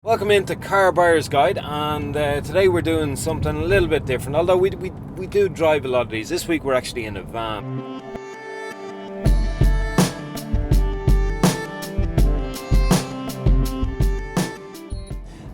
Welcome into Car Buyer's Guide, and today we're doing something a little bit different, although we do drive a lot of these. This week we're actually in a van.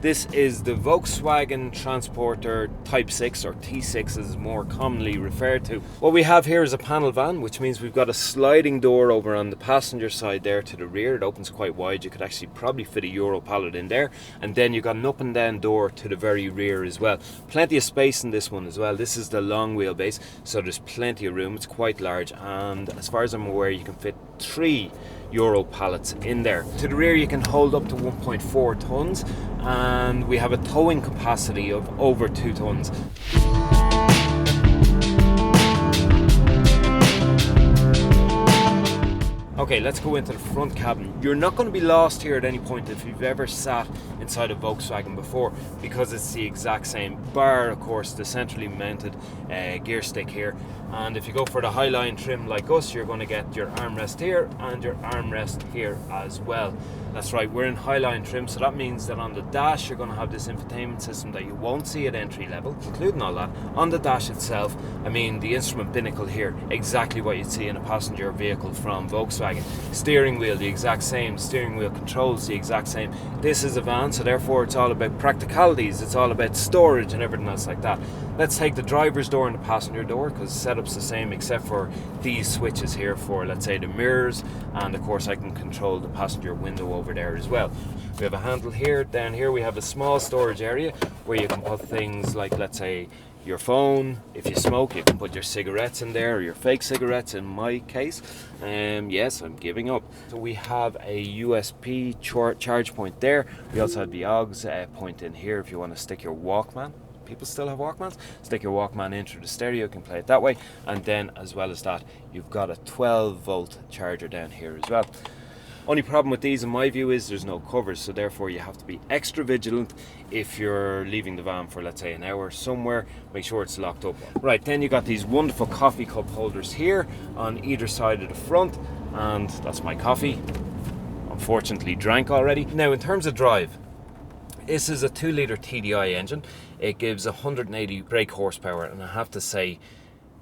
This is the Volkswagen Transporter Type 6, or T6 as it's more commonly referred to. What we have here is a panel van, which means we've got a sliding door over on the passenger side there to the rear. It opens quite wide. You could actually probably fit a Euro pallet in there. And then you've got an up and down door to the very rear as well. Plenty of space in this one as well. This is the long wheelbase, so there's plenty of room. It's quite large, and as far as I'm aware, you can fit 3 Euro pallets in there. To the rear you can hold up to 1.4 tons, and we have a towing capacity of over 2 tons. Okay, let's go into the front cabin. You're not going to be lost here at any point if you've ever sat inside a Volkswagen before, because it's the exact same, bar of course the centrally mounted gear stick here. And if you go for the Highline trim like us, you're going to get your armrest here and your armrest here as well. That's right, we're in Highline trim, so that means that on the dash you're going to have this infotainment system that you won't see at entry level, including all that. On the dash itself, I mean, the instrument binnacle here, exactly what you'd see in a passenger vehicle from Volkswagen. Steering wheel, the exact same. Steering wheel controls, the exact same. This is a van, so therefore it's all about practicalities. It's all about storage and everything else like that. Let's take the driver's door and the passenger door, because the setup's the same except for these switches here for, let's say, the mirrors, and of course I can control the passenger window over there as well. We have a handle here. Down here we have a small storage area where you can put things like, let's say, your phone. If you smoke, you can put your cigarettes in there, or your fake cigarettes in my case. Yes, I'm giving up. So we have a USB charge point there. We also have the AUX point in here if you want to stick your Walkman. People still have Walkmans. Stick your Walkman in through the stereo, you can play it that way. And then as well as that, you've got a 12-volt charger down here as well. Only problem with these in my view is there's no covers, so therefore you have to be extra vigilant if you're leaving the van for, let's say, an hour somewhere. Make sure it's locked up. Right, then you got these wonderful coffee cup holders here on either side of the front, and that's my coffee. Unfortunately drank already. Now in terms of drive, this is a 2-litre TDI engine. It gives 180 brake horsepower, and I have to say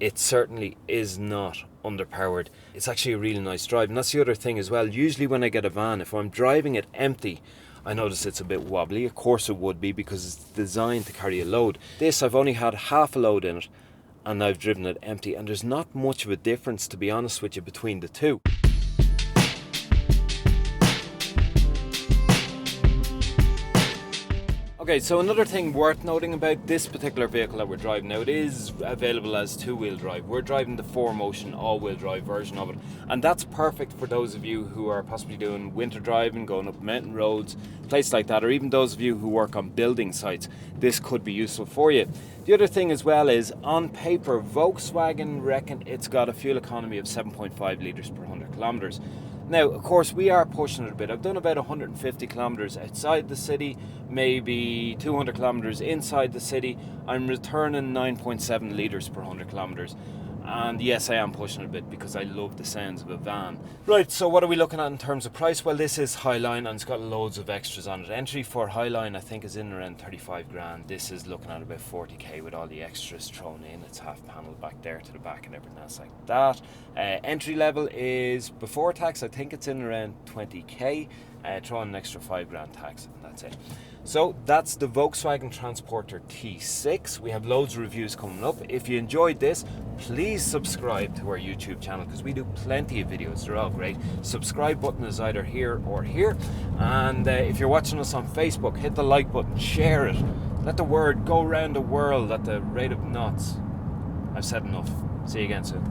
it certainly is not underpowered. It's actually a really nice drive, and that's the other thing as well. Usually when I get a van, if I'm driving it empty, I notice it's a bit wobbly. Of course it would be, because it's designed to carry a load. This, I've only had half a load in it, and I've driven it empty, and there's not much of a difference, to be honest with you, between the two. Okay, so another thing worth noting about this particular vehicle that we're driving now, it is available as 2-wheel drive. We're driving the 4Motion all-wheel drive version of it, and that's perfect for those of you who are possibly doing winter driving, going up mountain roads, places like that, or even those of you who work on building sites. This could be useful for you. The other thing as well is, on paper, Volkswagen reckon it's got a fuel economy of 7.5 litres per 100 kilometres. Now, of course, we are pushing it a bit. I've done about 150 kilometres outside the city, maybe 200 kilometres inside the city. I'm returning 9.7 litres per 100 kilometres. And yes, I am pushing it a bit because I love the sounds of a van. Right, so what are we looking at in terms of price? Well, this is Highline, and it's got loads of extras on it. Entry for Highline, I think, is in around 35 grand. This is looking at about 40k with all the extras thrown in. It's half panel back there to the back and everything else like that. Entry level is, before tax, I think it's in around 20k. Throw in an extra 5 grand tax, and that's it. So that's the Volkswagen Transporter T6. We have loads of reviews coming up. If you enjoyed this, please subscribe to our YouTube channel, because we do plenty of videos. They're all great. Subscribe button is either here or here. And if you're watching us on Facebook, hit the like button, share it. Let the word go around the world at the rate of knots. I've said enough. See you again soon.